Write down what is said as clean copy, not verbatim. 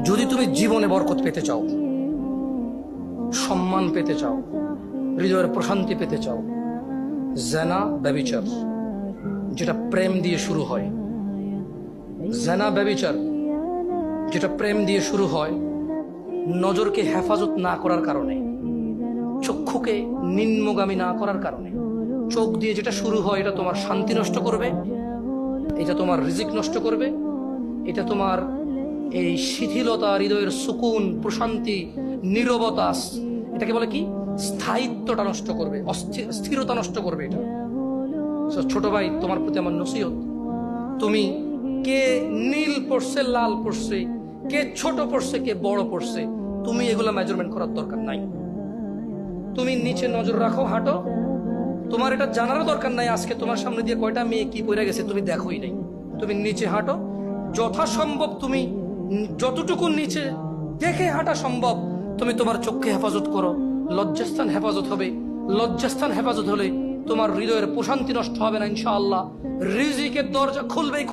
যদি তুমি জীবনে বরকত পেতে চাও, সম্মান পেতে চাও, হৃদয়ের প্রশান্তি পেতে চাও, জেনা ব্যভিচার যেটা প্রেম দিয়ে শুরু হয়, জেনা ব্যভিচার যেটা প্রেম দিয়ে শুরু হয়, নজরকে হেফাজত না করার কারণে, চক্ষুকে নিম্নগামী না করার কারণে, চোখ দিয়ে যেটা শুরু হয় এটা তোমার শান্তি নষ্ট করবে, এটা তোমার রিজিক নষ্ট করবে, এটা তোমার এই শিথিলতা, হৃদয়ের সুকুন, প্রশান্তি, নীরবতা, এটাকে বলে কি স্থায়িত্বটা নষ্ট করবে, স্থিরতা নষ্ট করবে এটা। ছোট ভাই, তোমার প্রতি আমার নসিহত, তুমি কে নীল পড়ছে, লাল পড়ছে, কে ছোট পড়ছে, কে বড় পড়ছে, তুমি এগুলো মেজারমেন্ট করার দরকার নাই। তুমি নিচে নজর রাখো, হাঁটো, তোমার এটা জানারও দরকার নাই আজকে তোমার সামনে দিয়ে কয়টা মেয়ে কি পড়ে গেছে তুমি দেখোই নাই। তুমি নিচে হাঁটো, যথাসম্ভব তুমি যতটুকু নিচে দেখে হাঁটা সম্ভব তুমি তোমার চোখকে হেফাজত করো। লজ্জাস্থান হেফাজত হবে, লজ্জাস্থান হেফাজত হলে তোমার হৃদয়ের প্রশান্তি নষ্ট হবে না ইনশাআল্লাহ। রিজিকের দরজা খুলবেই।